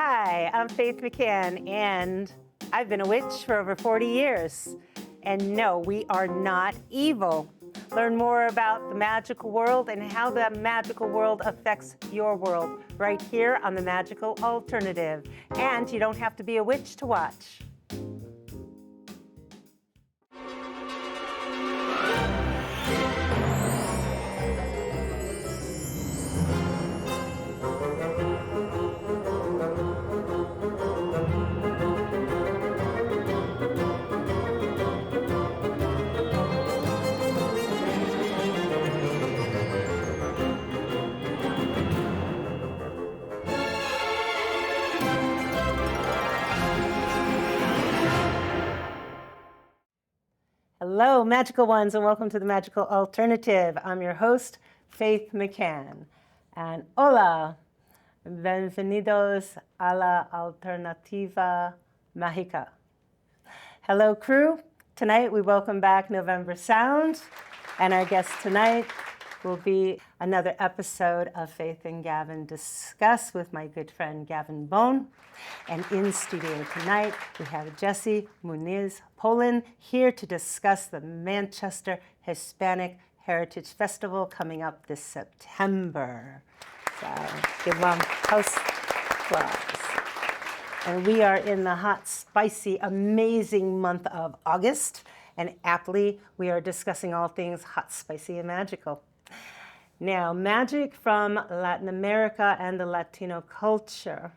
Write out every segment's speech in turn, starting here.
Hi, I'm Faith McCann, and I've been a witch for over 40 years. And no, we are not evil. Learn more about the magical world and how the magical world affects your world right here on The Magical Alternative. And you don't have to be a witch to watch. Hello, magical ones, and welcome to The Magical Alternative. I'm your host, Faith McCann. And hola, bienvenidos a la Alternativa Mágica. Hello, crew. Tonight we welcome back November Sound, and our guest tonight will be another episode of Faith and Gavin Discuss with my good friend Gavin Bone. And in studio tonight, we have Jesse Muniz Poland here to discuss the Manchester Hispanic Heritage Festival coming up this September. So give them house applause. And we are in the hot, spicy, amazing month of August. And aptly, we are discussing all things hot, spicy, and magical. Now, magic from Latin America and the Latino culture,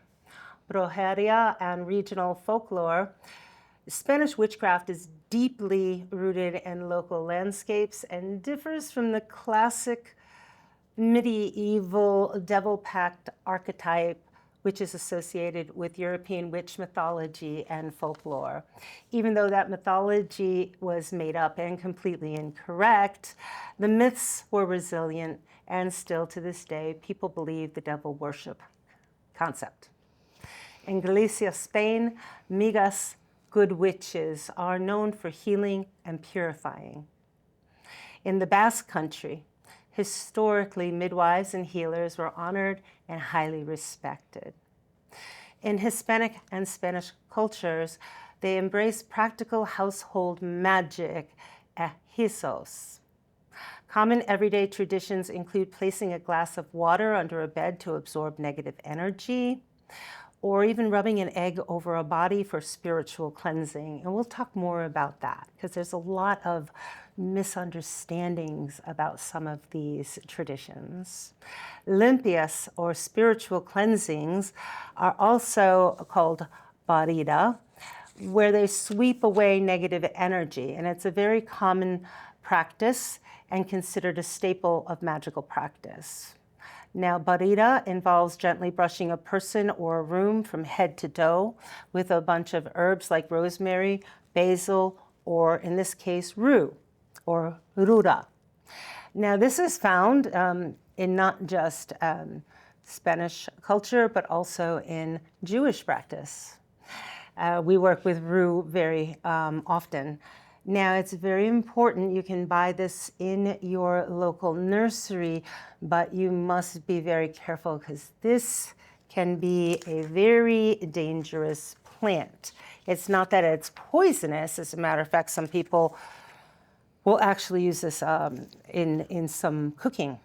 brujeria and regional folklore. Spanish witchcraft is deeply rooted in local landscapes and differs from the classic medieval devil-packed archetype which is associated with European witch mythology and folklore. Even though that mythology was made up and completely incorrect, the myths were resilient, and still to this day, people believe the devil worship concept. In Galicia, Spain, migas, good witches, are known for healing and purifying. In the Basque Country, historically, midwives and healers were honored and highly respected. In Hispanic and Spanish cultures, they embrace practical household magic, hechizos. Common everyday traditions include placing a glass of water under a bed to absorb negative energy, or even rubbing an egg over a body for spiritual cleansing. And we'll talk more about that because there's a lot of misunderstandings about some of these traditions. Limpias, or spiritual cleansings, are also called barrida, where they sweep away negative energy. And it's a very common practice and considered a staple of magical practice. Now, barrida involves gently brushing a person or a room from head to toe with a bunch of herbs like rosemary, basil, or in this case, rue, or ruda. Now, this is found in not just Spanish culture, but also in Jewish practice. We work with rue very often. Now, it's very important. You can buy this in your local nursery, but you must be very careful because this can be a very dangerous plant. It's not that it's poisonous. As a matter of fact, some people will actually use this in some cooking.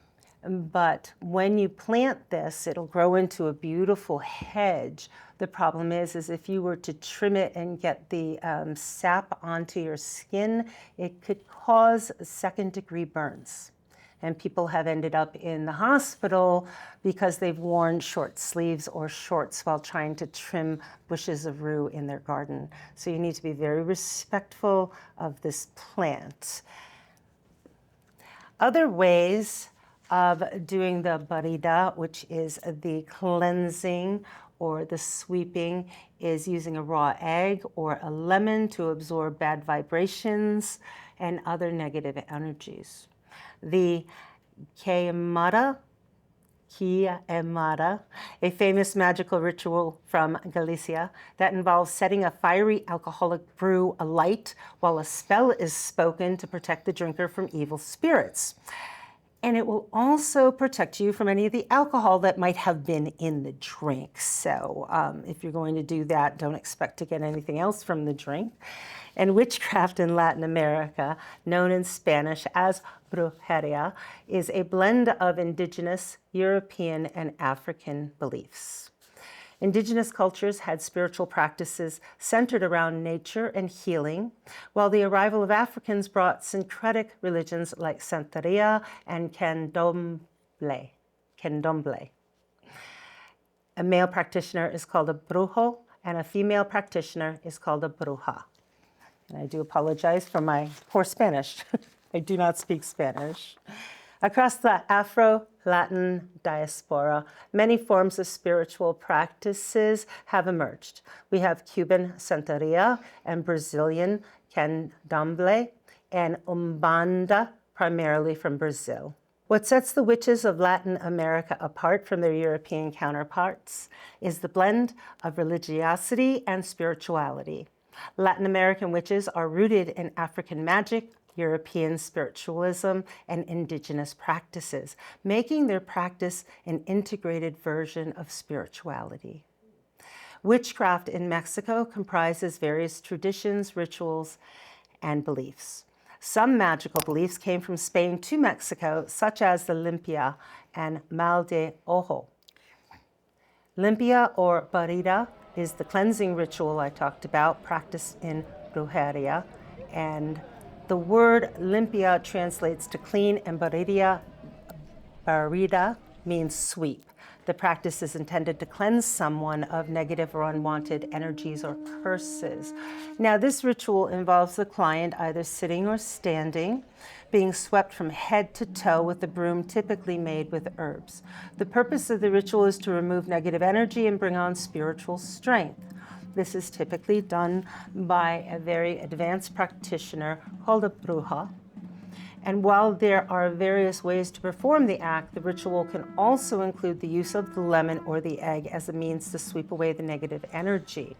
But when you plant this, it'll grow into a beautiful hedge. The problem is if you were to trim it and get the sap onto your skin, it could cause second-degree burns. And people have ended up in the hospital because they've worn short sleeves or shorts while trying to trim bushes of rue in their garden. So you need to be very respectful of this plant. Other ways of doing the barrida, which is the cleansing or the sweeping, is using a raw egg or a lemon to absorb bad vibrations and other negative energies. The queimada, a famous magical ritual from Galicia that involves setting a fiery alcoholic brew alight while a spell is spoken to protect the drinker from evil spirits. And it will also protect you from any of the alcohol that might have been in the drink. So if you're going to do that, don't expect to get anything else from the drink. And witchcraft in Latin America, known in Spanish as brujeria, is a blend of indigenous, European, and African beliefs. Indigenous cultures had spiritual practices centered around nature and healing, while the arrival of Africans brought syncretic religions like Santeria and Candomblé. A male practitioner is called a brujo, and a female practitioner is called a bruja. And I do apologize for my poor Spanish. I do not speak Spanish. Across the Afro-Latin diaspora, many forms of spiritual practices have emerged. We have Cuban Santeria and Brazilian Candomblé and Umbanda, primarily from Brazil. What sets the witches of Latin America apart from their European counterparts is the blend of religiosity and spirituality. Latin American witches are rooted in African magic, European spiritualism, and indigenous practices, making their practice an integrated version of spirituality. Witchcraft in Mexico comprises various traditions, rituals, and beliefs. Some magical beliefs came from Spain to Mexico, such as the limpia and mal de ojo. Limpia or barrida is the cleansing ritual I talked about, practiced in brujeria, and the word limpia translates to clean, and barrida means sweep. The practice is intended to cleanse someone of negative or unwanted energies or curses. Now, this ritual involves the client either sitting or standing, being swept from head to toe with a broom typically made with herbs. The purpose of the ritual is to remove negative energy and bring on spiritual strength. This is typically done by a very advanced practitioner called a bruja. And while there are various ways to perform the act, the ritual can also include the use of the lemon or the egg as a means to sweep away the negative energy.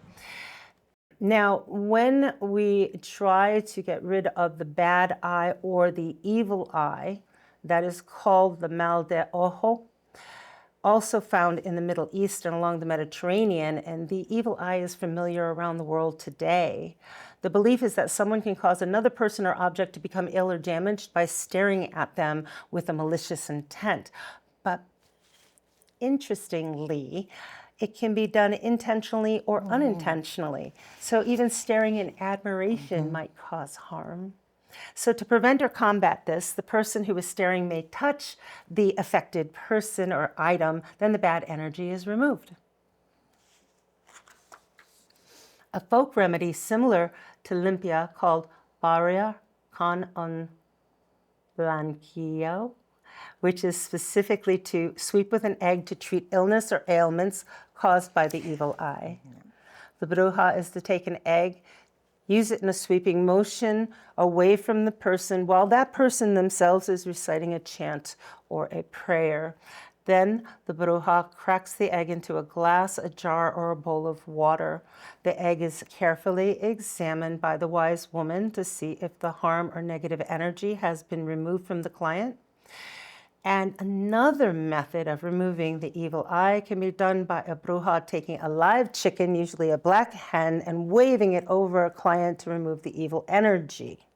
Now, when we try to get rid of the bad eye or the evil eye, that is called the mal de ojo, also found in the Middle East and along the Mediterranean, and the evil eye is familiar around the world today. The belief is that someone can cause another person or object to become ill or damaged by staring at them with a malicious intent. But interestingly, it can be done intentionally or unintentionally. So even staring in admiration might cause harm. So to prevent or combat this, the person who is staring may touch the affected person or item, then the bad energy is removed. A folk remedy similar to limpia called barria con un blanquillo, which is specifically to sweep with an egg to treat illness or ailments caused by the evil eye. The bruja is to take an egg, use it in a sweeping motion away from the person while that person themselves is reciting a chant or a prayer. Then the bruja cracks the egg into a glass, a jar, or a bowl of water. The egg is carefully examined by the wise woman to see if the harm or negative energy has been removed from the client. And another method of removing the evil eye can be done by a bruja taking a live chicken, usually a black hen, and waving it over a client to remove the evil energy.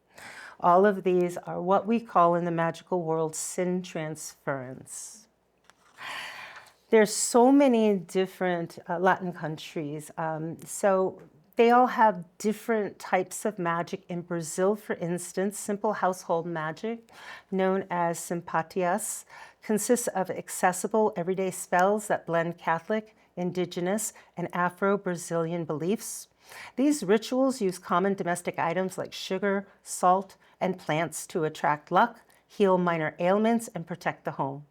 All of these are what we call in the magical world sin transference. There's so many different Latin countries, so they all have different types of magic. In Brazil, for instance, simple household magic, known as simpatias, consists of accessible everyday spells that blend Catholic, indigenous, and Afro-Brazilian beliefs. These rituals use common domestic items like sugar, salt, and plants to attract luck, heal minor ailments, and protect the home.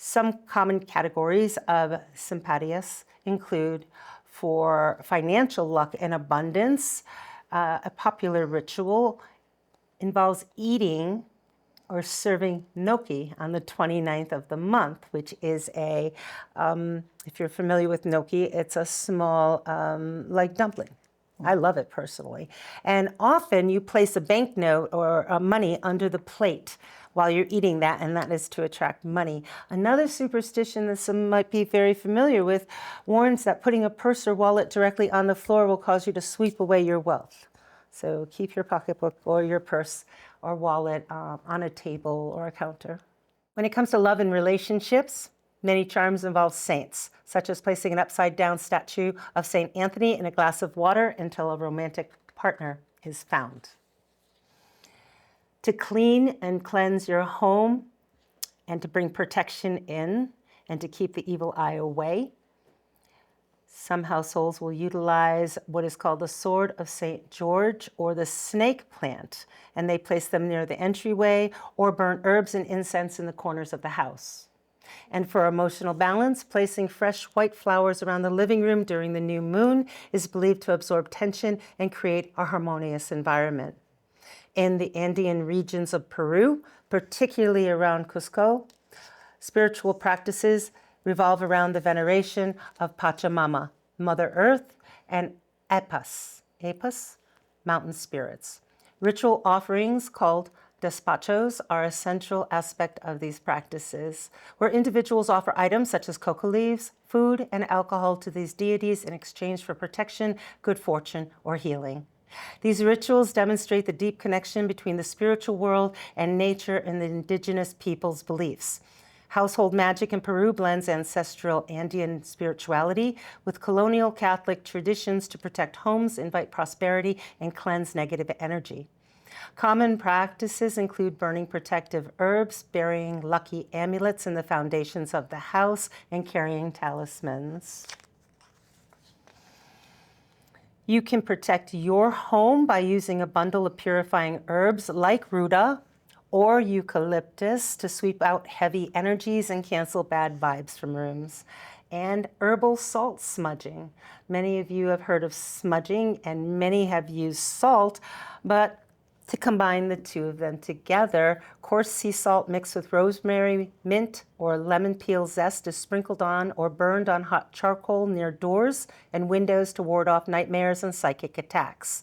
Some common categories of simpatias include for financial luck and abundance. A popular ritual involves eating or serving gnocchi on the 29th of the month, which is a, if you're familiar with gnocchi, it's a small, like dumpling. I love it personally. And often you place a banknote or money under the plate while you're eating that, and that is to attract money. Another superstition that some might be very familiar with warns that putting a purse or wallet directly on the floor will cause you to sweep away your wealth. So keep your pocketbook or your purse or wallet on a table or a counter. When it comes to love and relationships, many charms involve saints, such as placing an upside-down statue of St. Anthony in a glass of water until a romantic partner is found. To clean and cleanse your home and to bring protection in and to keep the evil eye away, some households will utilize what is called the Sword of St. George or the snake plant, and they place them near the entryway or burn herbs and incense in the corners of the house. And for emotional balance, placing fresh white flowers around the living room during the new moon is believed to absorb tension and create a harmonious environment. In the Andean regions of Peru, particularly around Cusco, spiritual practices revolve around the veneration of Pachamama, Mother Earth, and Apus, mountain spirits. Ritual offerings called despachos are a central aspect of these practices, where individuals offer items such as coca leaves, food, and alcohol to these deities in exchange for protection, good fortune, or healing. These rituals demonstrate the deep connection between the spiritual world and nature and the indigenous people's beliefs. Household magic in Peru blends ancestral Andean spirituality with colonial Catholic traditions to protect homes, invite prosperity, and cleanse negative energy. Common practices include burning protective herbs, burying lucky amulets in the foundations of the house, and carrying talismans. You can protect your home by using a bundle of purifying herbs like ruda or eucalyptus to sweep out heavy energies and cancel bad vibes from rooms. And herbal salt smudging. Many of you have heard of smudging, and many have used salt, but to combine the two of them together, coarse sea salt mixed with rosemary, mint, or lemon peel zest is sprinkled on or burned on hot charcoal near doors and windows to ward off nightmares and psychic attacks.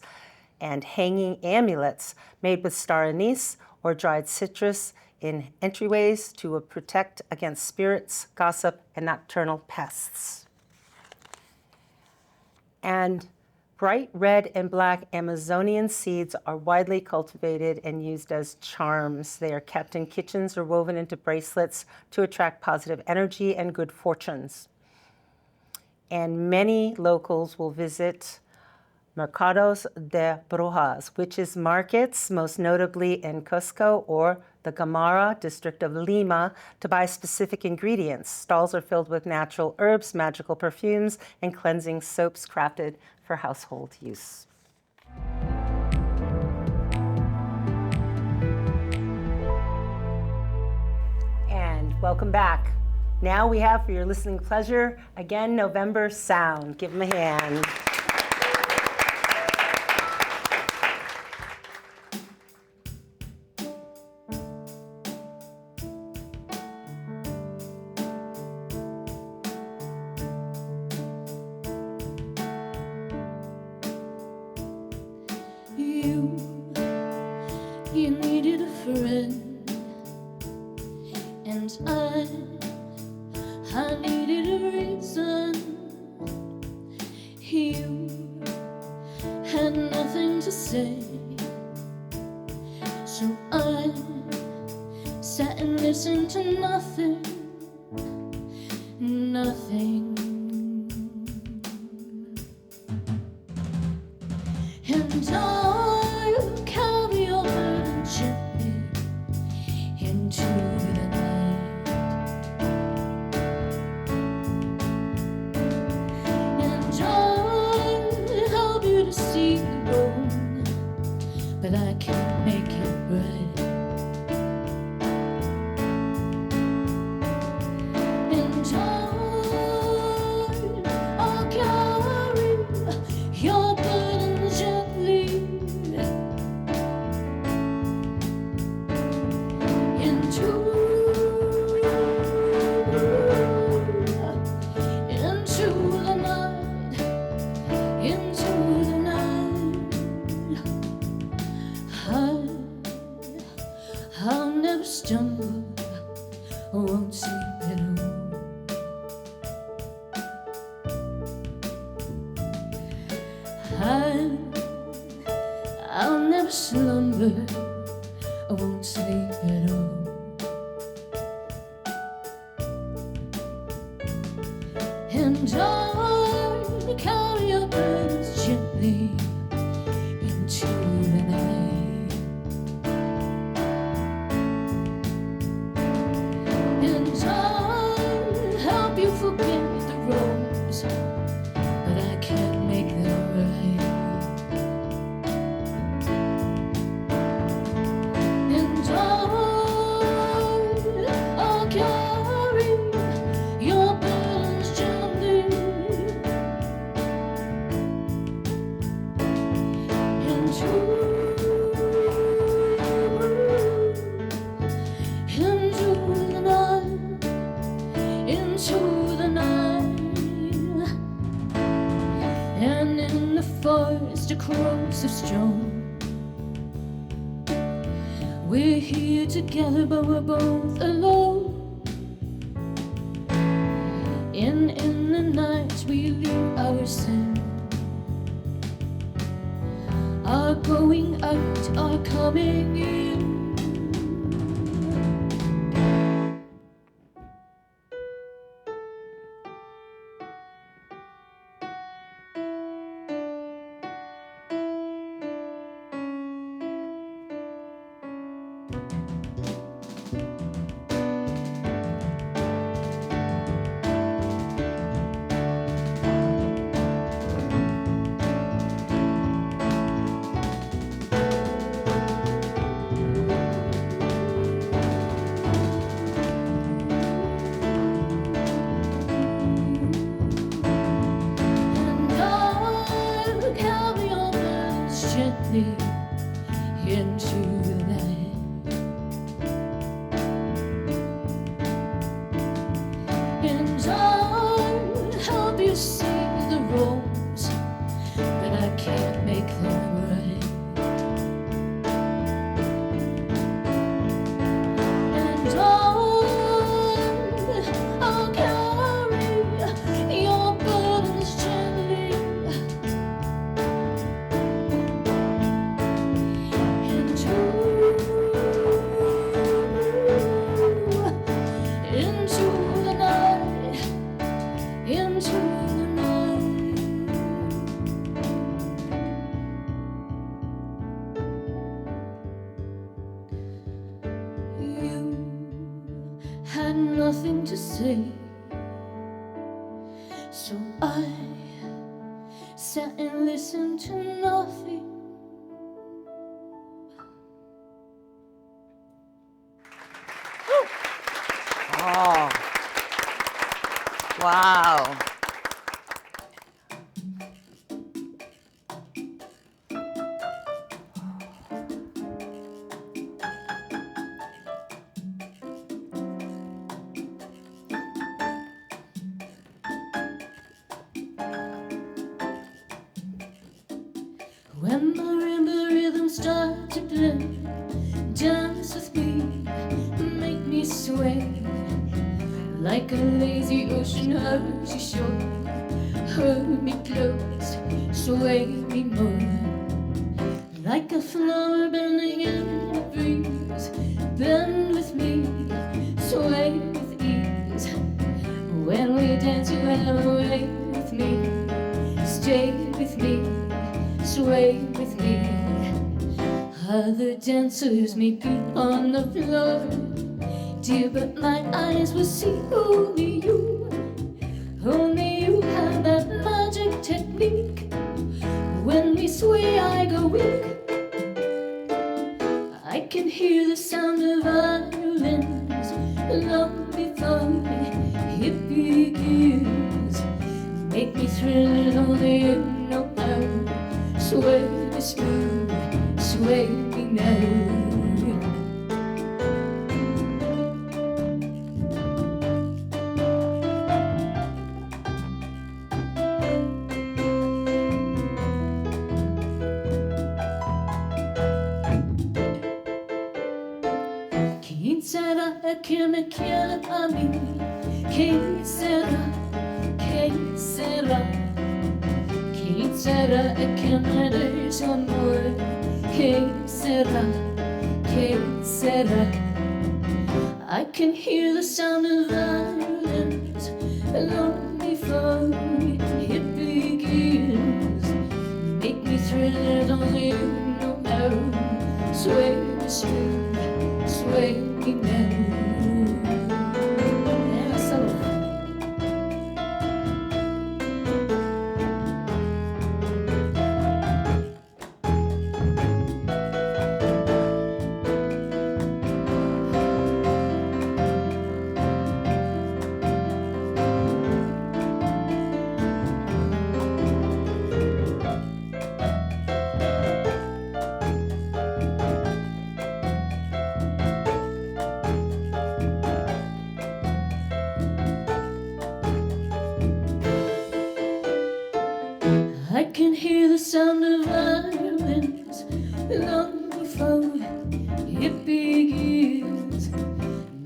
And hanging amulets made with star anise or dried citrus in entryways to protect against spirits, gossip, and nocturnal pests. And bright red and black Amazonian seeds are widely cultivated and used as charms. They are kept in kitchens or woven into bracelets to attract positive energy and good fortunes. And many locals will visit Mercados de Brujas, witches' markets, most notably in Cusco or the Gamara district of Lima, to buy specific ingredients. Stalls are filled with natural herbs, magical perfumes, and cleansing soaps crafted for household use. And welcome back. Now we have, for your listening pleasure, again, November Sound. Give them a hand. You needed a friend, and I needed a reason. You had nothing to say, so I sat and listened to nothing. And I'll carry your burden gently into the night. And I'll help you to see the wrong, but I can't make it right. And I'll carry your burden gently into the night, into the night. I'll never slumber, I won't sleep at all. And I'll carry your burdens gently into the night. And I'll help you forget the wrongs, but I can't make them right. And I'll carry your burdens gently into the night, into the night. And in the forest across the stone, we're here together, but we're both alone. In the nights we leave our sin, our going out, our coming in. Into the night. And I'll help you see the wrongs, but I can't make them right. And I'll carry your burdens gently into the night, into the night. You had nothing to say, so I sat and listened to nothing. Oh, wow. When marimba rhythms start to play, dance with me, make me sway like a lazy ocean hugs your shore. Hold me close, sway me more, like a flower bending in the breeze. Bend with me, sway with ease. When we dance, you have a way with me. Stay with me, sway with me. Other dancers may be on the floor, dear, but my eyes will see only you. Only you have that magic technique. When we sway, I go weak. I can hear the sound of violins long before it begins. Make me thrill, only you know how. Sway me smooth, sway me now. Quem será que me quer a mim? Quem será? Quem será? Quem será que me des amor? ¿Qué será? ¿Qué será? I can hear the sound of violence long before it begins. Make me thriller, only you know how. Sway me smooth, sway me now. Yeah, so I can hear the sound of violence long before it begins.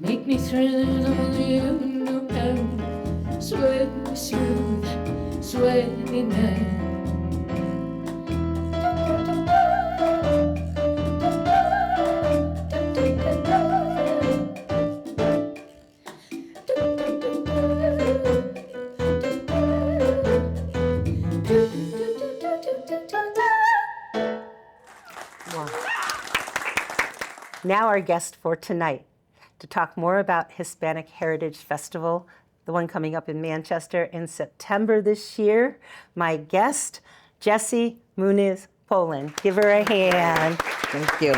Make me thriller, only you know how. Sway me smooth, sway me now. Now our guest for tonight to talk more about Hispanic Heritage Festival, the one coming up in Manchester in September this year. My guest, Jessie Muniz Poland. Give her a hand. Thank you.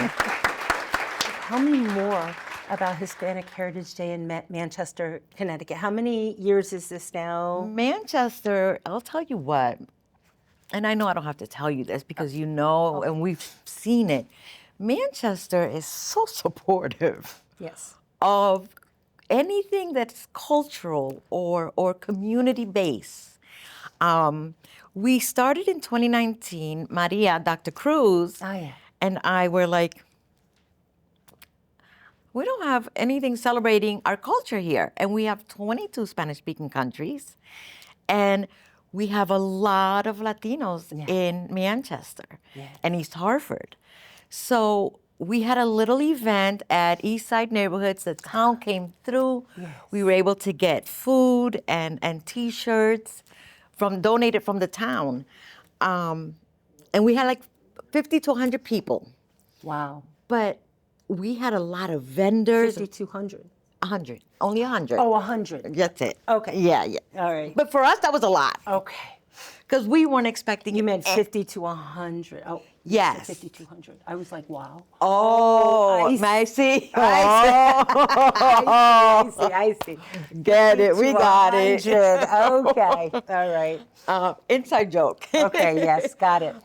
Tell me more about Hispanic Heritage Day in Manchester, Connecticut. How many years is this now? Manchester, I'll tell you what, and I know I don't have to tell you this because you know and we've seen it. Manchester is so supportive Yes. of anything that's cultural or community based. We started in 2019. Maria, Dr. Cruz, Oh, yeah. and I were like, we don't have anything celebrating our culture here. And we have 22 Spanish-speaking countries. And we have a lot of Latinos in Manchester and East Hartford. So we had a little event at East Side Neighborhoods. The town came through. Yes. We were able to get food and T-shirts donated from the town. And we had like 50 to 100 people. Wow. But we had a lot of vendors. 5,200. 100. Only 100. Oh, 100. That's it. Okay. Yeah, yeah. All right. But for us, that was a lot. Okay. Because we weren't expecting You meant it. 50 to 100. Oh, Yes. 5,200. I was like, wow. Oh, I may I see? I see, I see. Get it. We got it. 100. Okay. All right. Inside joke. Okay, yes, got it.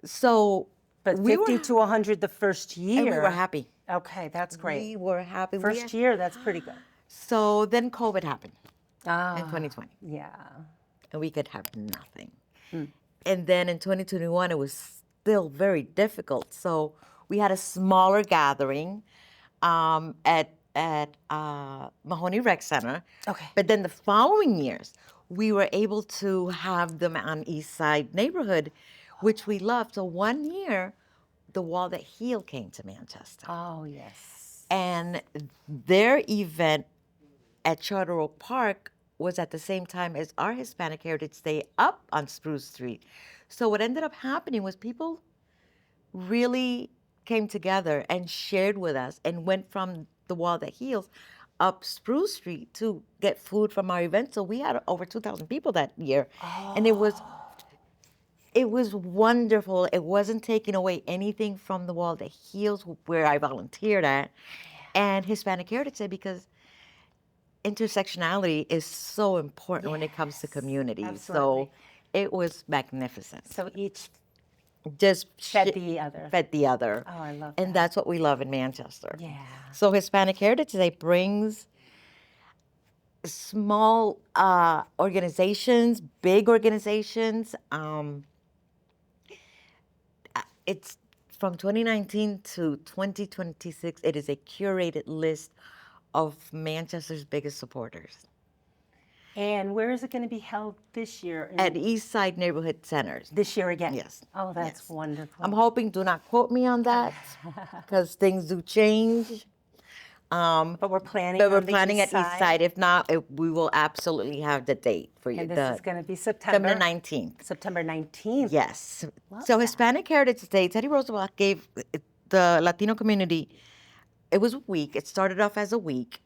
So But we 50 were, to 100 the first year. and we were happy. Okay, that's great. We were happy. First year, that's pretty good. So then COVID happened Ah, in 2020. yeah. And we could have nothing. And then in 2021, it was still very difficult. So we had a smaller gathering at Mahoney Rec Center. Okay. But then the following years, we were able to have them on East Side neighborhood, which we loved. So one year, the Wall That Healed came to Manchester. Oh, yes. And their event at Charter Oak Park was at the same time as our Hispanic Heritage Day up on Spruce Street. So what ended up happening was people really came together and shared with us and went from the Wall That Heals up Spruce Street to get food from our event. So we had over 2,000 people that year. And it was wonderful. It wasn't taking away anything from the Wall That Heals, where I volunteered at, and Hispanic Heritage Day, because intersectionality is so important when it comes to communities. absolutely. So it was magnificent. So each Just fed the other. fed the other. Oh, I love And that. that's what we love in Manchester. Yeah. So Hispanic Heritage Day brings small organizations, big organizations. It's from 2019 to 2026. It is a curated list of Manchester's biggest supporters. And where is it going to be held this year? At East Side Neighborhood Centers. This year again? Yes. Oh, that's Yes. wonderful. I'm hoping, do not quote me on that, because things do change. But we're planning But we're on the planning east at East Side. If not, we will absolutely have the date for you. And this is going to be September September 19th. September 19th. Yes. Love So that. Hispanic Heritage Day, Teddy Roosevelt gave the Latino community, it was a week. It started off as a week.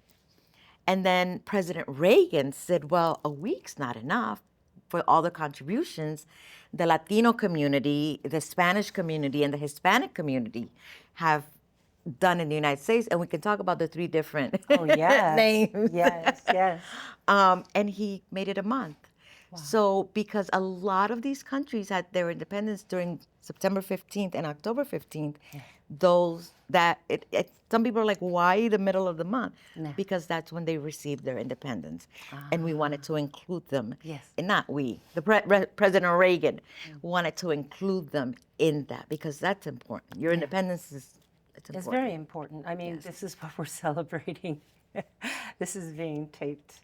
And then President Reagan said, well, a week's not enough for all the contributions the Latino community, the Spanish community, and the Hispanic community have done in the United States. And we can talk about the three different Oh, yes. names. Yes, yes. And he made it a month. So because a lot of these countries had their independence during September 15th and October 15th, some people are like, why the middle of the month? No. Because that's when they received their independence. And we wanted to include them. Yes. And not we, President Reagan wanted to include them in that because that's important. Your independence is it's It's important. very important. I mean, this is what we're celebrating. This is being taped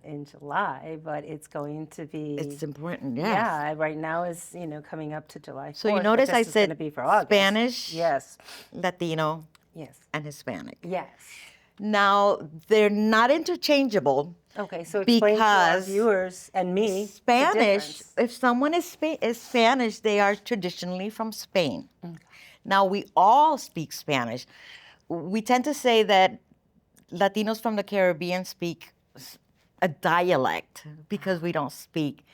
in July, but it's going to be. It's important, yes. Yeah, right now is coming up to July 4th. So you but notice this I is gonna said be for August. Spanish, Yes, Latino, yes, and Hispanic. yes. Now, they're not interchangeable. Okay, so explain to our Because viewers and me the Spanish, difference. if someone is Spanish, they are traditionally from Spain. Now, we all speak Spanish. We tend to say that Latinos from the Caribbean speak a dialect because we don't speak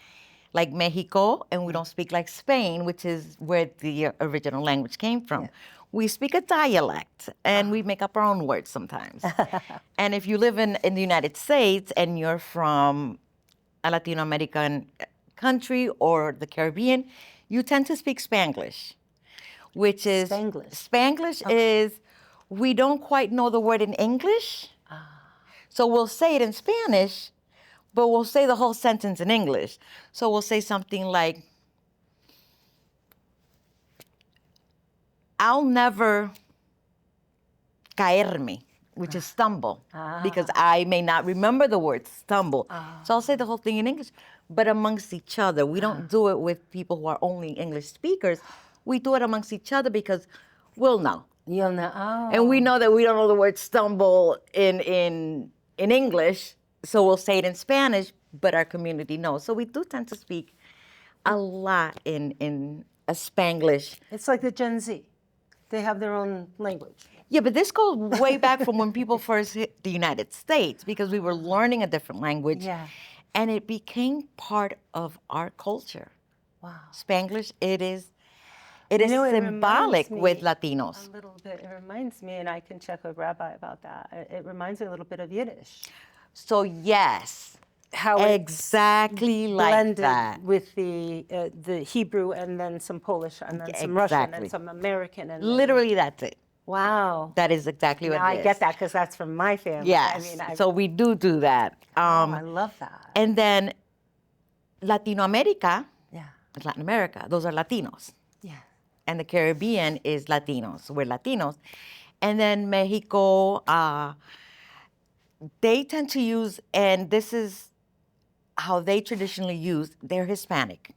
like Mexico and we don't speak like Spain, which is where the original language came from. We speak a dialect and we make up our own words sometimes. And if you live in the United States and you're from a Latino American country or the Caribbean, you tend to speak Spanglish, which is Spanglish. Spanglish is we don't quite know the word in English. So we'll say it in Spanish, but we'll say the whole sentence in English. So we'll say something like, I'll never caerme, which is stumble, because I may not remember the word stumble. So I'll say the whole thing in English, but amongst each other. We don't do it with people who are only English speakers. We do it amongst each other because we'll know. You'll know. Oh. And we know that we don't know the word stumble in English, so we'll say it in Spanish, but our community knows. So we do tend to speak a lot in a Spanglish. It's like the Gen Z. They have their own language. Yeah, but this goes way back from when people first hit the United States because we were learning a different language. Yeah. And it became part of our culture. Wow. Spanglish, it is It symbolic reminds with me Latinos. A little bit. It reminds me, and I can check with Rabbi about that. It reminds me a little bit of Yiddish. So yes, How it's exactly like blended that. with the Hebrew and then some Polish and then some Russian Exactly. and some American and Literally, that's it. wow. That is exactly what Now it I is. get that because that's from my family. Yes. I mean, So we do that. I love that. And then Latino America, Yeah. Latin America, those are Latinos. Yeah. And the Caribbean is Latinos. We're Latinos. And then Mexico, they tend to use, and this is how they traditionally use, they're Hispanic,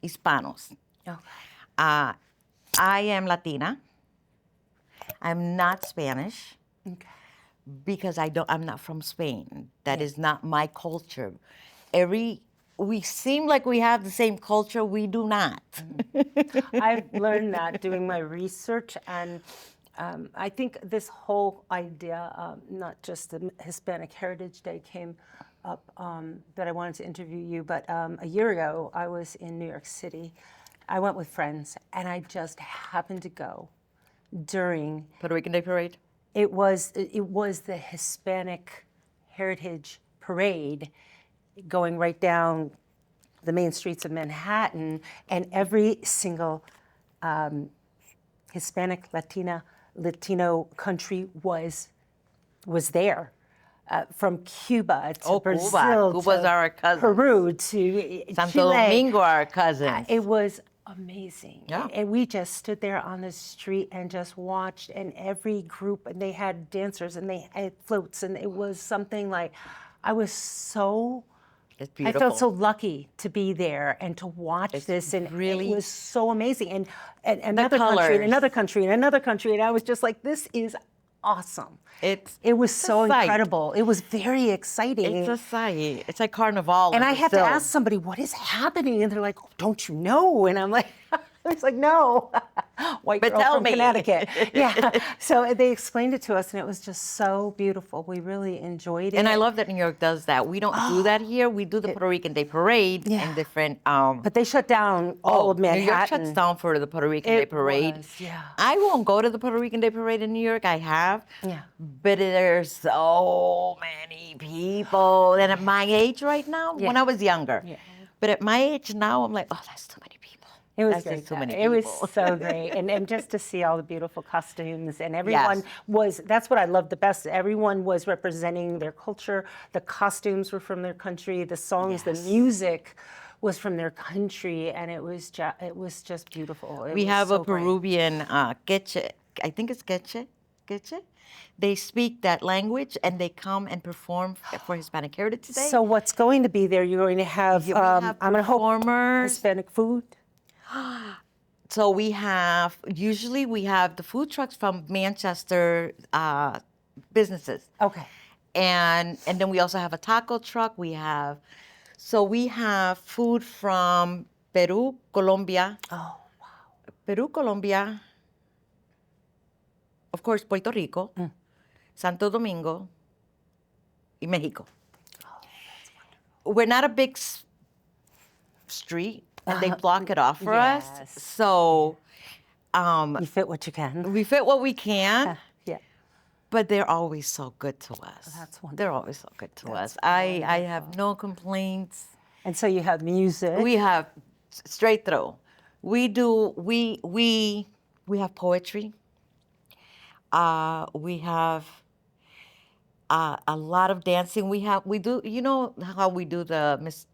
Hispanos. Okay. I am Latina. I'm not Spanish Okay. because I'm not from Spain. That is not my culture. We seem like we have the same culture. We do not. I've learned that doing my research, and I think this whole idea, not just the Hispanic Heritage Day came up, that I wanted to interview you, but a year ago I was in New York City. I went with friends, and I just happened to go during. Puerto Rican Day Parade? It was the Hispanic Heritage Parade, going right down the main streets of Manhattan, and every single Hispanic, Latino country was there, from Cuba to Oh, Cuba. Brazil Cuba's to our cousin. Peru to Santo Chile. Domingo, our cousins. It was amazing. Yeah. And we just stood there on the street and just watched, and every group, and they had dancers and they had floats, and it was something like, I was so It's I beautiful. felt so lucky to be there and to watch this, and really- it was so amazing. And another country, and colors. another country, and another country, and I was just like, this is awesome. It was a so sight. incredible. It was very exciting. It's a sight. It's like Carnival. and in I had to Brazil. ask somebody, what is happening? And they're like, oh, don't you know? And I'm like, I was like, no. White But girl tell from me. Connecticut. Yeah. So they explained it to us, and it was just so beautiful. We really enjoyed it. And I love that New York does that. We don't do that here. We do the Puerto Rican Day Parade Yeah. in different. But they shut down all of Manhattan. New York shuts down for the Puerto Rican Day It Parade. was, yeah. I won't go to the Puerto Rican Day Parade in New York. I have. Yeah. But there's so many people. And at my age right now, when Yeah. I was younger. Yeah. But at my age now, I'm like, oh, that's too many people. It was That's great. just too many It was people. so great. And just to see all the beautiful costumes, and everyone Yes. that's what I loved the best. Everyone was representing their culture. The costumes were from their country. The songs, the music was from their country. And it was just beautiful. It We was have so a great. Peruvian queche, I think it's queche. They speak that language and they come and perform for Hispanic Heritage Day. So what's going to be there? You're going to have, we have I'm going to hope performers. Hispanic food. So usually we have the food trucks from Manchester businesses. Okay. And then we also have a taco truck. We have food from Peru, Colombia. Oh, Peru, Colombia, of course, Puerto Rico, Santo Domingo, y Mexico. We're not a big street, and they block it off for us. Yes. So you fit what you can. we fit what we can, Yeah. but they're always so good to us. That's They're always so good to us. I have no complaints. And so you have music. We have straight through. We have poetry. We have a lot of dancing. We do. You know how we do the Miss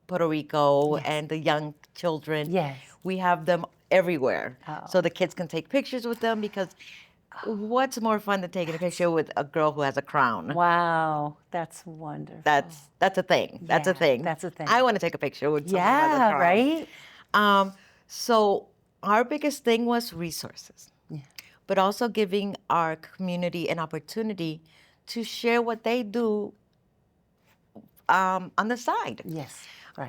Puerto Rico and the young children. Yes. We have them everywhere, Oh. so the kids can take pictures with them. Because what's more fun than taking a picture with a girl who has a crown? Wow, that's wonderful. That's a thing. That's a Yeah, thing. that's a thing. I want to take a picture with someone who has a Yeah, crown. right? So our biggest thing was resources, but also giving our community an opportunity to share what they do on the side. Yes, right.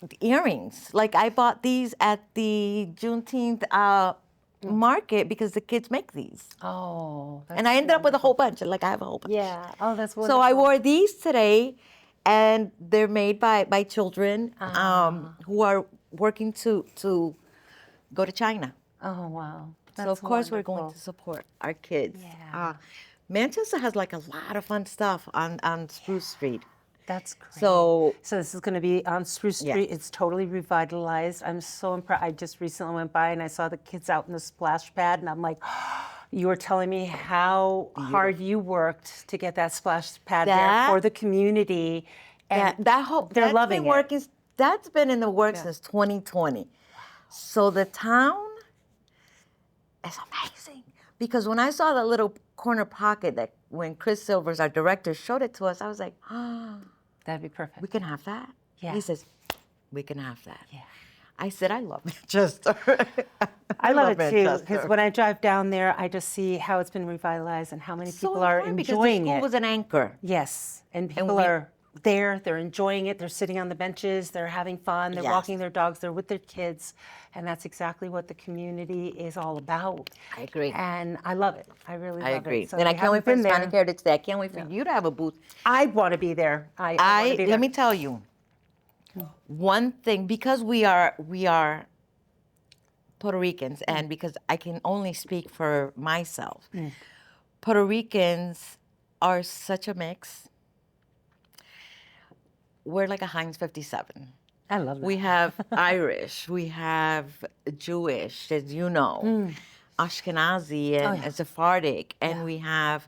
The earrings, like I bought these at the Juneteenth market because the kids make these, Oh, that's and I ended up with a whole bunch. Like I have a whole bunch. yeah. Oh, that's So wonderful. I wore these today, and they're made by children who are working to go to China. Oh, wow. So of course we're going to support our kids. Yeah. Manchester has like a lot of fun stuff on Spruce Street. That's great. So this is going to be on Spruce Yeah. Street. It's totally revitalized. I'm so impressed. I just recently went by and I saw the kids out in the splash pad, and I'm like, you were telling me how hard you worked to get that splash pad there That- for the community. And that whole they're that's loving been it. working. That's been in the works since 2020. So the town is amazing because when I saw that little corner pocket that when Chris Silvers, our director, showed it to us, I was like, oh, that'd be perfect. we can have that. Yeah. He says, we can have that. Yeah. I said, I love Manchester. I love it too, Manchester. because when I drive down there, I just see how it's been revitalized and how many So people are important because enjoying the school it. was an anchor. Yes, and people we- are there, they're enjoying it, they're sitting on the benches, they're having fun, they're Yes. walking their dogs, they're with their kids, and that's exactly what the community is all about. I agree. And I love it. I really I love agree. it. So and I if you can't wait for haven't been Hispanic there, Heritage Day. I can't wait for you to have a booth. I want to be there. I wanna be there. Let me tell you, one thing, because we are Puerto Ricans, and because I can only speak for myself, Puerto Ricans are such a mix. We're like a Heinz 57. I love that. We have Irish, we have Jewish, as you know, Ashkenazi and Sephardic, and we have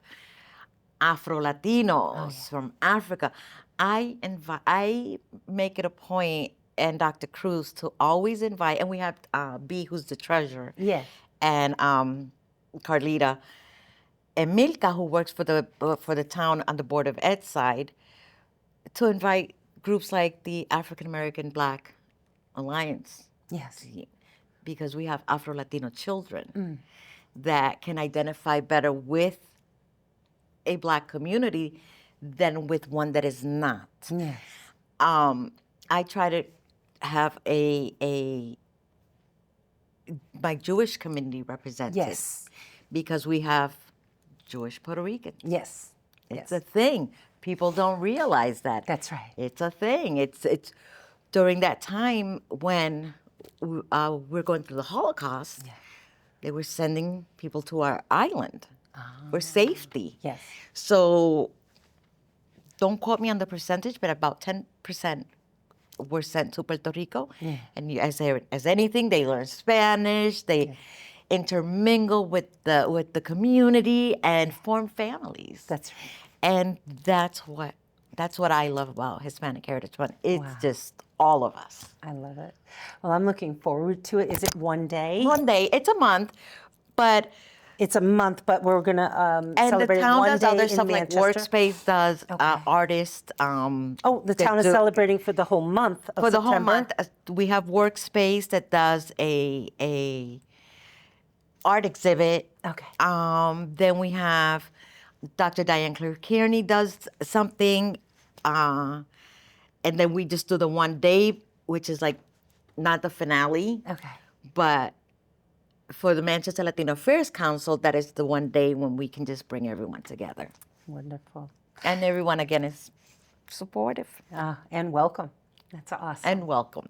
Afro-Latinos from Africa. I make it a point, and Dr. Cruz, to always invite, and we have B, who's the treasurer, Yes. and Carlita. Emilka, who works for the town on the Board of Ed side, to invite groups like the African American Black Alliance, Yes. because we have Afro-Latino children that can identify better with a Black community than with one that is not. Yes. I try to have my Jewish community represented. Yes. Because we have Jewish Puerto Ricans. Yes. It's a thing. People don't realize that. That's right. It's a thing. It's during that time when we're going through the Holocaust, they were sending people to our island for safety. Yes. So don't quote me on the percentage, but about 10% were sent to Puerto Rico. And as anything, they learn Spanish. They intermingle with the community and form families. That's right. And that's what I love about Hispanic Heritage Month. It's just all of us. I love it. Well, I'm looking forward to it. Is it one day? One day, it's a month, but It's a month, but we're going to and celebrate the town one does day other in stuff like Manchester. Workspace does, artists. Oh, the that town is do- celebrating for the whole month of for the whole September? month. We have Workspace that does a art exhibit. Okay. Then we have Dr. Diane Claire Kearney does something, and then we just do the one day, which is like not the finale, Okay. but for the Manchester Latino Affairs Council, that is the one day when we can just bring everyone together. Wonderful. And everyone, again, is supportive And welcome. That's awesome. and welcomed.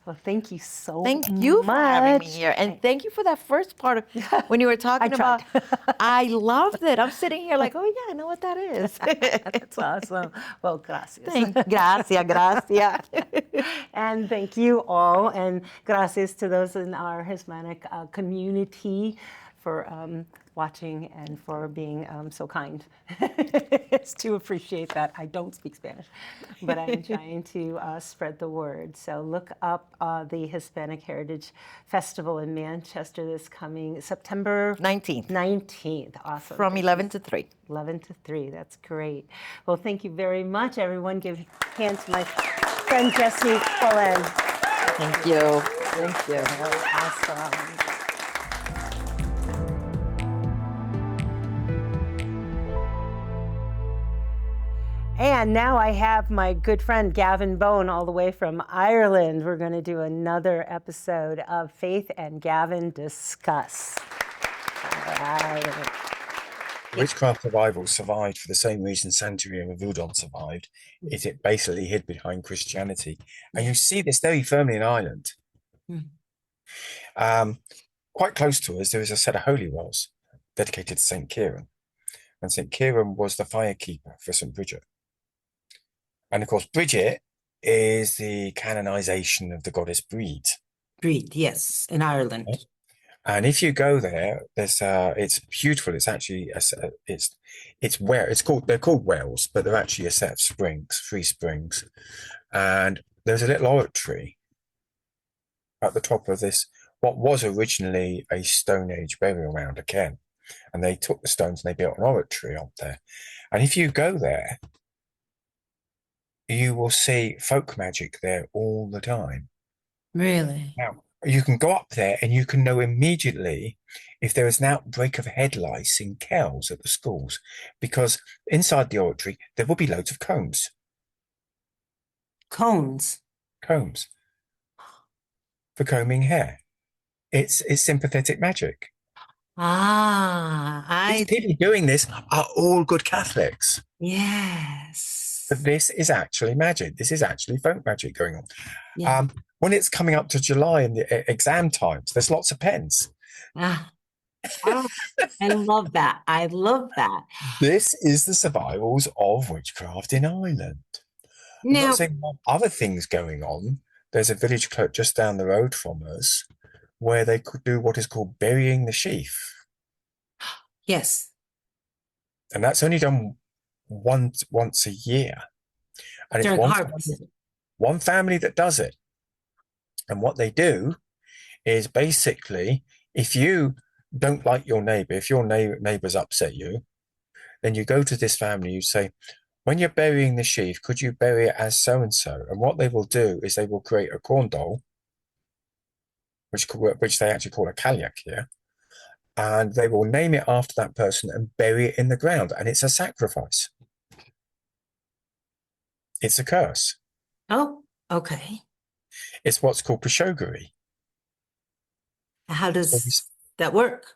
Well, thank you so Thank you for having me much. here. And thank you for that first part of when you were talking tried. about. I loved it. I'm sitting here like, oh, yeah, I know what that is. That's awesome. Well, gracias. Gracias. And thank you all, and gracias to those in our Hispanic community for watching and for being so kind. It's to appreciate that. I don't speak Spanish, but I'm trying to spread the word. So look up the Hispanic Heritage Festival in Manchester this coming September 19th. 19th. Awesome. From 11 to 3. 11 to 3. That's great. Well, thank you very much, everyone. Give a hand to my friend Jessie Quillen. Thank you. Thank you. That was awesome. And now I have my good friend Gavin Bone all the way from Ireland. We're going to do another episode of Faith and Gavin Discuss. All right. Witchcraft Revival survived for the same reason Santeria and Voodoo survived, is it basically hid behind Christianity. And you see this very firmly in Ireland. Quite close to us, there is a set of holy wells dedicated to St. Kieran. And St. Kieran was the firekeeper for St. Bridget. And of course, Bridget is the canonization of the goddess Breed. Breed, yes, in Ireland. Right. And if you go there, there's it's beautiful. It's actually it's where it's called. They're called wells, but they're actually a set of springs, 3 springs, and there's a little oratory at the top of this. What was originally a Stone Age burial mound again, and they took the stones and they built an oratory up there. And if you go there, you will see folk magic there all the time. Really? Now, you can go up there and you can know immediately if there is an outbreak of head lice in Kells at the schools, because inside the oratory, there will be loads of combs Cones. for combing hair. It's sympathetic magic. These people doing this are all good Catholics. Yes. But this is actually magic. This is actually folk magic going on. Yeah. When it's coming up to July in the exam times, there's lots of pens. Ah. Oh, I love that. I love that. This is the survivals of witchcraft in Ireland. I'm Now, not saying there are other things going on. There's a village clerk just down the road from us where they could do what is called burying the sheaf. yes. And that's only done once a year. And During it's harvest. one family that does it. And what they do is basically, if you don't like your neighbor, if your neighbors upset you, then you go to this family, you say, when you're burying the sheaf, could you bury it as so and so? And what they will do is they will create a corn doll, which they actually call a kalyak here, and they will name it after that person and bury it in the ground. And it's a sacrifice. It's a curse. Oh, okay. It's what's called pashogiri. How does that work?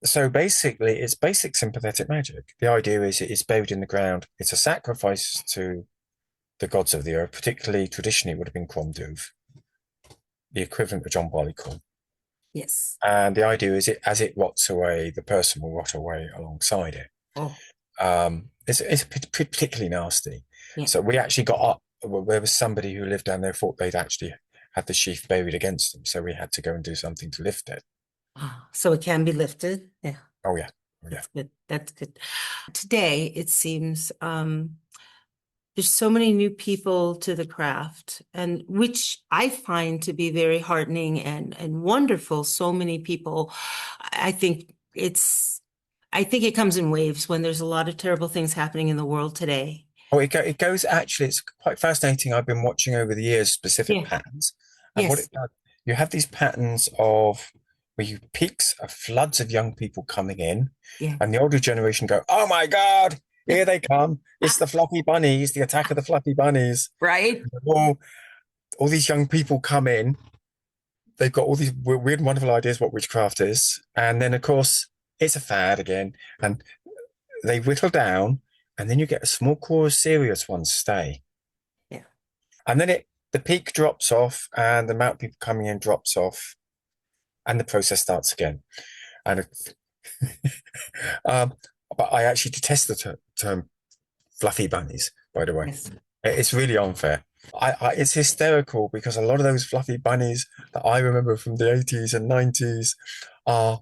So basically, it's basic sympathetic magic. The idea is it's buried in the ground. It's a sacrifice to the gods of the earth, particularly traditionally it would have been Clonduv, the equivalent of John Barleycorn. Yes. And the idea is as it rots away, the person will rot away alongside it. Oh, It's particularly nasty. yeah. So we actually got up. There was somebody who lived down there thought they'd actually had the sheaf buried against them. So we had to go and do something to lift it. So it can be lifted. Yeah. Oh, yeah. Oh, yeah. That's good. That's good. Today, it seems there's so many new people to the craft, and which I find to be very heartening and wonderful. So many people. I think it comes in waves when there's a lot of terrible things happening in the world today. Oh, it goes, actually, it's quite fascinating. I've been watching over the years specific Yeah. patterns. And what Yes. it does, you have these patterns of where you peaks of floods of young people coming in, Yeah. and the older generation go, oh my God, here they come. It's the fluffy bunnies, the attack of the fluffy bunnies. Right. All these young people come in. They've got all these weird, wonderful ideas what witchcraft is. And then, of course, it's a fad again. And they whittle down, and then you get a small core of serious ones stay. Yeah. And then the peak drops off, and the amount of people coming in drops off, and the process starts again. And but I actually detest the term fluffy bunnies, by the way. Yes. It's really unfair. It's hysterical because a lot of those fluffy bunnies that I remember from the 80s and 90s are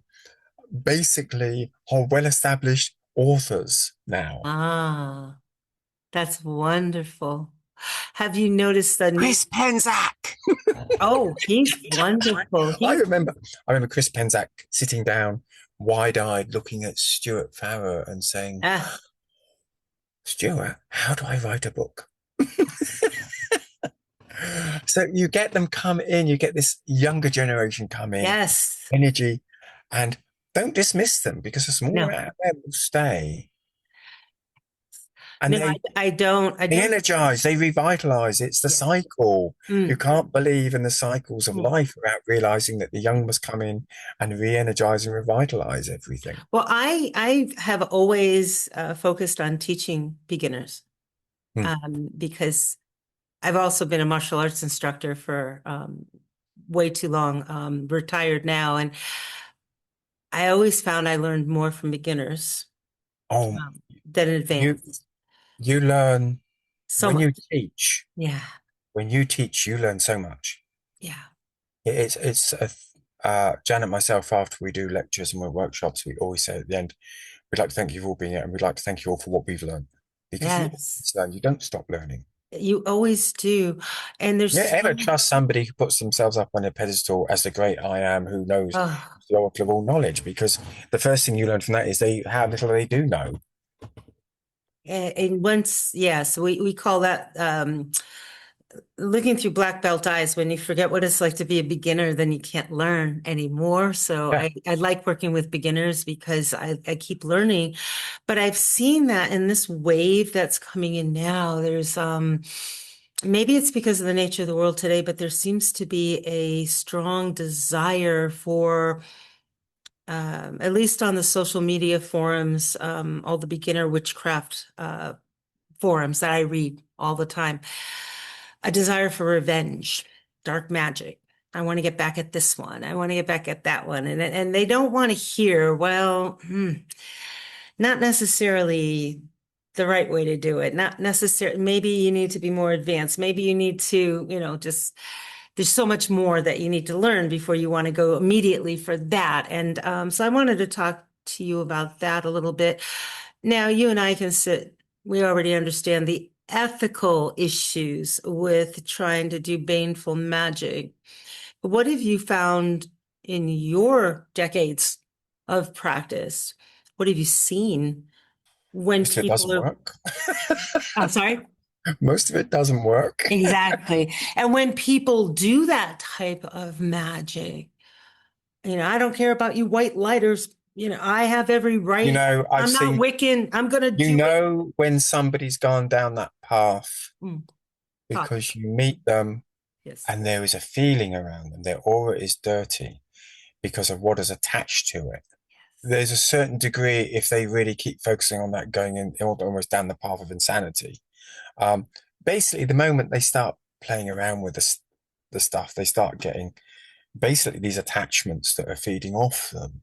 basically well-established authors now. Ah, that's wonderful. Have you noticed the Chris Penzac. Oh, he's wonderful. I remember Chris Penzac sitting down, wide-eyed, looking at Stuart Farrer and saying, Ah, Stuart, how do I write a book? So you get them come in, you get this younger generation come in, yes. energy, and don't dismiss them because a small No. amount of them will stay. And No, I don't. they energize, they revitalize. It's the Yes. cycle. Mm. You can't believe in the cycles of life without realizing that the young must come in and re-energize and revitalize everything. Well, I have always focused on teaching beginners because I've also been a martial arts instructor for way too long, retired now. And I always found I learned more from beginners Oh, than advanced. you learn So when much. you teach. Yeah. When you teach, you learn so much. Yeah. It's Janet and myself, after we do lectures and workshops, we always say at the end, we'd like to thank you for all being here, and we'd like to thank you all for what we've learned. Because Yes. you don't stop learning. You always do. And there's You ever trust somebody who puts themselves up on a pedestal as the great I am, who knows the oracle of all knowledge? Because the first thing you learn from that is how little they do know. And once, yes, we call that looking through black belt eyes. When you forget what it's like to be a beginner, then you can't learn anymore. So Yeah. I like working with beginners because I keep learning. But I've seen that in this wave that's coming in now, there's maybe it's because of the nature of the world today, but there seems to be a strong desire for at least on the social media forums, all the beginner witchcraft forums that I read all the time, a desire for revenge, dark magic. I want to get back at this one. I want to get back at that one. And they don't want to hear, well, not necessarily the right way to do it. Not necessarily, maybe you need to be more advanced. Maybe you need to, just there's so much more that you need to learn before you want to go immediately for that. And so I wanted to talk to you about that a little bit. Now, you and I can we already understand the ethical issues with trying to do baneful magic. What have you found in your decades of practice? What have you seen when Most of it people doesn't are, work. I'm sorry. Most of it doesn't work. Exactly. And when people do that type of magic, I don't care about you white lighters. I have every right. I've I'm not seen, Wiccan. I'm going to do it. when somebody's gone down that path Mm, talk. because you meet them Yes. and there is a feeling around them. Their aura is dirty because of what is attached to it. There's a certain degree, if they really keep focusing on that, going in almost down the path of insanity. Basically, the moment they start playing around with the stuff, they start getting basically these attachments that are feeding off them.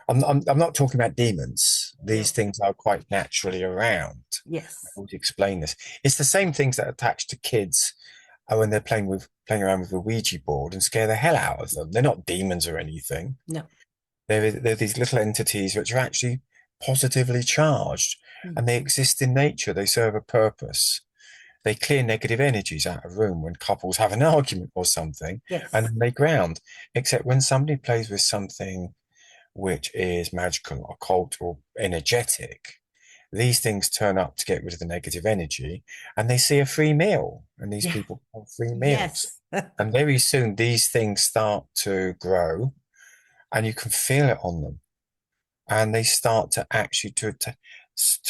I'm not talking about demons. These things are quite naturally around. Yes. I would explain this. It's the same things that attach to kids when they're playing around with a Ouija board and scare the hell out of them. They're not demons or anything. No. They're these little entities which are actually positively charged, and they exist in nature. They serve a purpose. They clear negative energies out of a room when couples have an argument or something, Yes. and then they ground. Except when somebody plays with something which is magical, occult, or energetic, these things turn up to get rid of the negative energy, and they see a free meal, and these people have free meals. Yes. And very soon these things start to grow, and you can feel it on them, and they start to actually to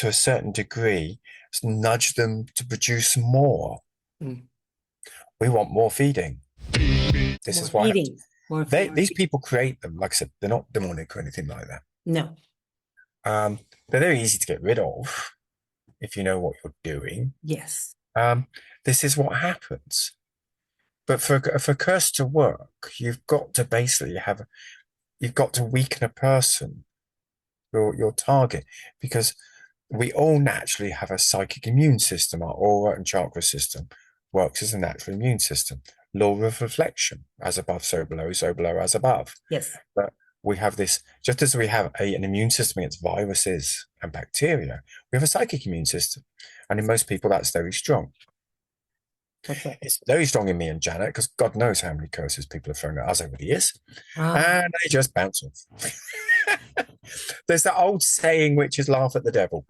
a certain degree nudge them to produce more. We want more feeding. This is why these people create them. Like I said, they're not demonic or anything like that. No. They're very easy to get rid of if you know what you're doing. Yes. This is what happens. But for curse to work, you've got to basically you've got to weaken a person, your target, because we all naturally have a psychic immune system. Our aura and chakra system works as a natural immune system. Law of reflection, as above, so below as above. Yes. But we have this, just as we have an immune system against viruses and bacteria, we have a psychic immune system. And in most people, that's very strong. Okay. It's very strong in me and Janet, because God knows how many curses people have thrown at us over the years. And they just bounce off. There's that old saying, which is laugh at the devil.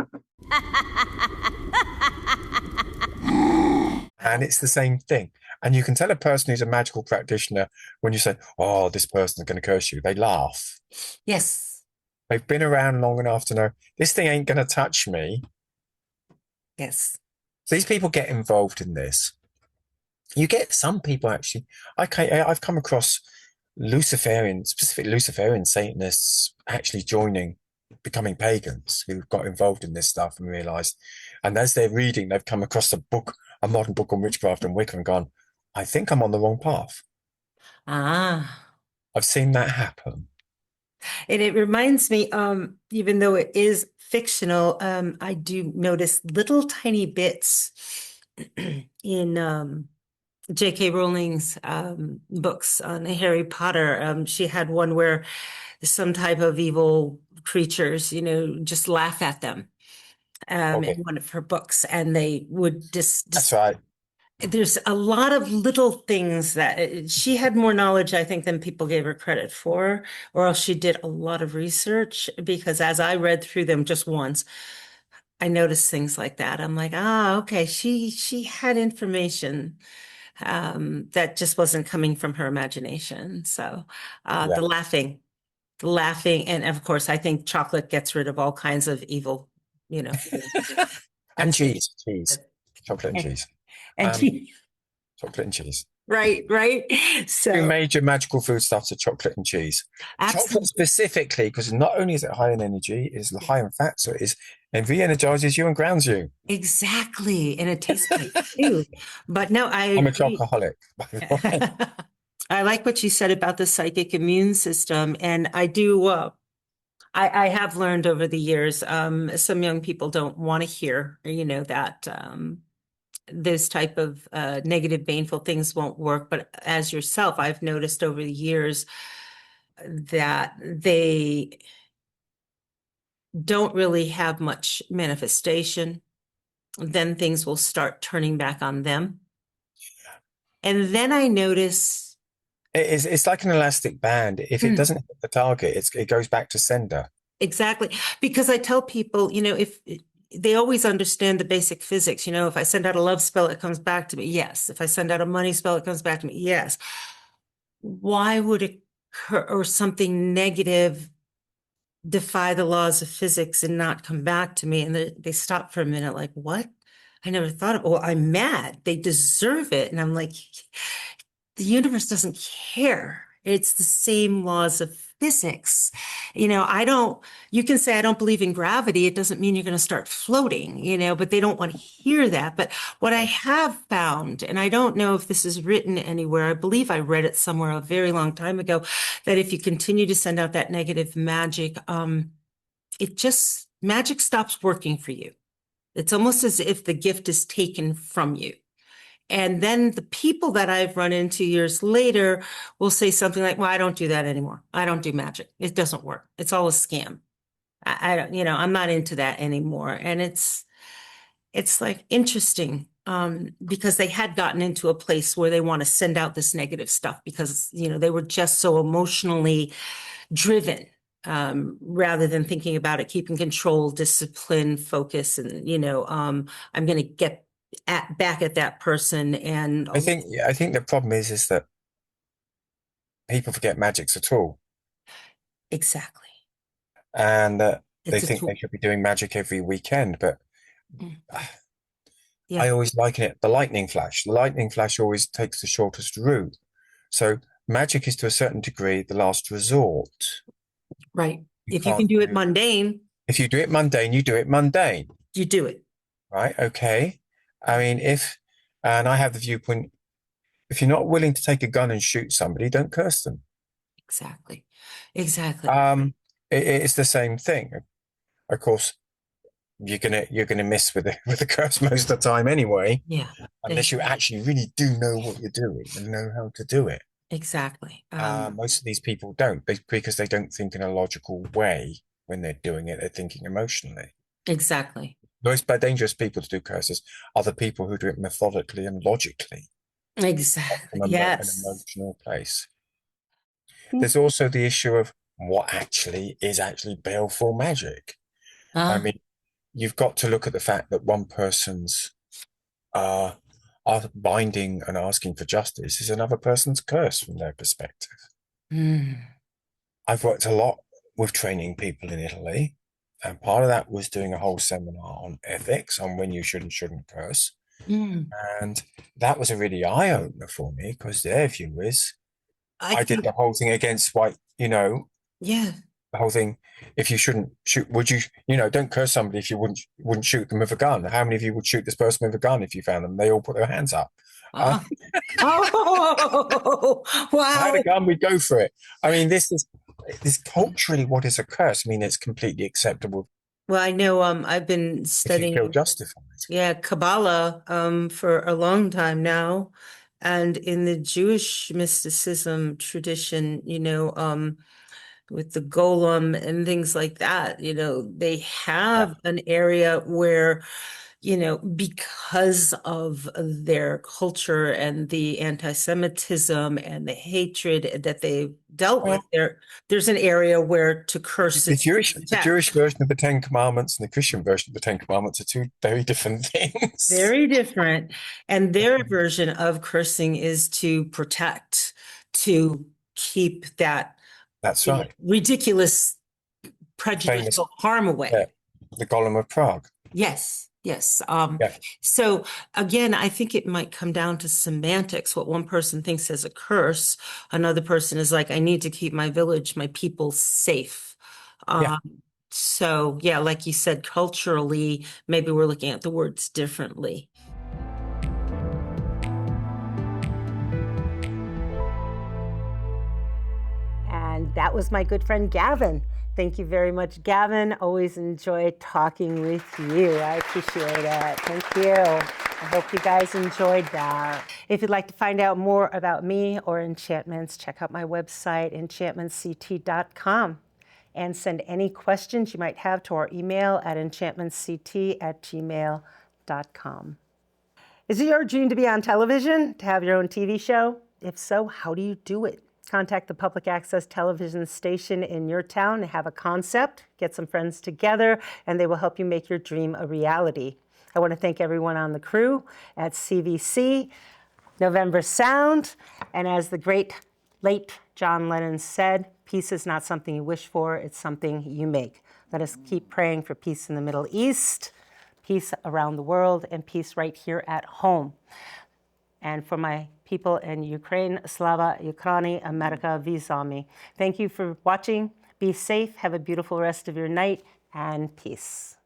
And it's the same thing. And you can tell a person who's a magical practitioner when you say, oh, this person's going to curse you. They laugh. Yes. They've been around long enough to know this thing ain't going to touch me. Yes. So these people get involved in this. You get some people actually, I've come across specifically Luciferian Satanists actually becoming pagans who got involved in this stuff and realized, and as they're reading, they've come across a modern book on witchcraft and Wicca and gone, I think I'm on the wrong path. I've seen that happen. And it reminds me, even though it is fictional, I do notice little tiny bits in J.K. Rowling's books on Harry Potter. She had one where some type of evil creatures, just laugh at them in one of her books, and they would just That's right. There's a lot of little things that she had more knowledge, I think, than people gave her credit for, or else she did a lot of research, because as I read through them just once, I noticed things like that. I'm like, okay, she had information that just wasn't coming from her imagination. So the laughing, and of course, I think chocolate gets rid of all kinds of evil, And cheese, chocolate and cheese. And chocolate and cheese. Right. So two major magical foodstuffs are chocolate and cheese. Absolutely. Chocolate specifically, because not only is it high in energy, it's high in fat, so it re-energizes you and grounds you. Exactly, and it tastes great too. But no, I'm a chocoholic, by the way. I like what you said about the psychic immune system, and I do. I have learned over the years. Some young people don't want to hear, that. Those type of negative, baneful things won't work. But as yourself, I've noticed over the years that they don't really have much manifestation. Then things will start turning back on them. And then I notice it's like an elastic band. If it doesn't hit the target, it goes back to sender. Exactly. Because I tell people, if they always understand the basic physics. You know, if I send out a love spell, it comes back to me. Yes. If I send out a money spell, it comes back to me. Yes. Why would it occur or something negative defy the laws of physics and not come back to me? And they stop for a minute, like, what? I never thought of, well, I'm mad. They deserve it. And I'm like, the universe doesn't care. It's the same laws of physics. You know, you can say I don't believe in gravity. It doesn't mean you're going to start floating, you know, but they don't want to hear that. But what I have found, and I don't know if this is written anywhere, I believe I read it somewhere a very long time ago, that if you continue to send out that negative magic, magic stops working for you. It's almost as if the gift is taken from you. And then the people that I've run into years later will say something like, well, I don't do that anymore. I don't do magic. It doesn't work. It's all a scam. I don't, you know, I'm not into that anymore. And it's like interesting, because they had gotten into a place where they want to send out this negative stuff because, you know, they were just so emotionally driven, rather than thinking about it, keeping control, discipline, focus, and, you know, I'm going to get back at that person. And I think the problem is that people forget magic's a tool, exactly. and they It's a think tool. they should be doing magic every weekend. But Yeah. I always liken it the lightning flash. The lightning flash always takes the shortest route. So magic is to a certain degree the last resort. Right. You If you can can't do it mundane, If you do it mundane, you do it mundane, you do it. right? Okay. I mean, and I have the viewpoint, if you're not willing to take a gun and shoot somebody, don't curse them. Exactly. Exactly. It's the same thing. Of course, you're gonna miss with the curse most of the time anyway, Yeah. unless you actually really do know what you're doing and know how to do it. Exactly. Most of these people don't, because they don't think in a logical way when they're doing it. They're thinking emotionally. Exactly. The most dangerous people to do curses are the people who do it methodically and logically Exactly. from an Yes. emotional place. There's also the issue of what actually is baleful magic. I mean, you've got to look at the fact that one person's are binding and asking for justice is another person's curse from their perspective. I've worked a lot with training people in Italy, and part of that was doing a whole seminar on ethics, on when you should and shouldn't curse. And that was a really eye-opener for me, because their view is, I did the whole thing against white, you know, Yeah. the whole thing. If you shouldn't shoot, would you, don't curse somebody if you wouldn't shoot them with a gun. How many of you would shoot this person with a gun if you found them? They all put their hands up. Oh, If I had wow. a gun, we'd go for it. I mean, this culturally what is a curse. I mean, it's completely acceptable. Well, I know I've been If you feel studying justified. Kabbalah for a long time now. And in the Jewish mysticism tradition, you know, with the golem and things like that, you know, they have an area where, you know, because of their culture and the anti-Semitism and the hatred that they've dealt with, there's an area where to curse The is Jewish protect. version of the Ten Commandments and the Christian version of the Ten Commandments are two very different things. Very different. And their version of cursing is to protect, to keep that That's right. ridiculous, prejudicial harm away. Yeah, the Golem of Prague. Yes, yes. Yeah. So again, I think it might come down to semantics. What one person thinks as a curse, another person is like, I need to keep my village, my people safe. Yeah. So yeah, like you said, culturally, maybe we're looking at the words differently. And that was my good friend Gavin. Thank you very much, Gavin. Always enjoy talking with you. I appreciate it. Thank you. I hope you guys enjoyed that. If you'd like to find out more about me or enchantments, check out my website, enchantmentsct.com, and send any questions you might have to our email at enchantmentsct@gmail.com. Is it your dream to be on television, to have your own TV show? If so, how do you do it? Contact the public access television station in your town, have a concept, get some friends together, and they will help you make your dream a reality. I want to thank everyone on the crew at CVC, November Sound, and as the great late John Lennon said, peace is not something you wish for, it's something you make. Let us keep praying for peace in the Middle East, peace around the world, and peace right here at home. And for my people in Ukraine, Slava Ukraini, America Vizami. Thank you for watching. Be safe. Have a beautiful rest of your night, and peace.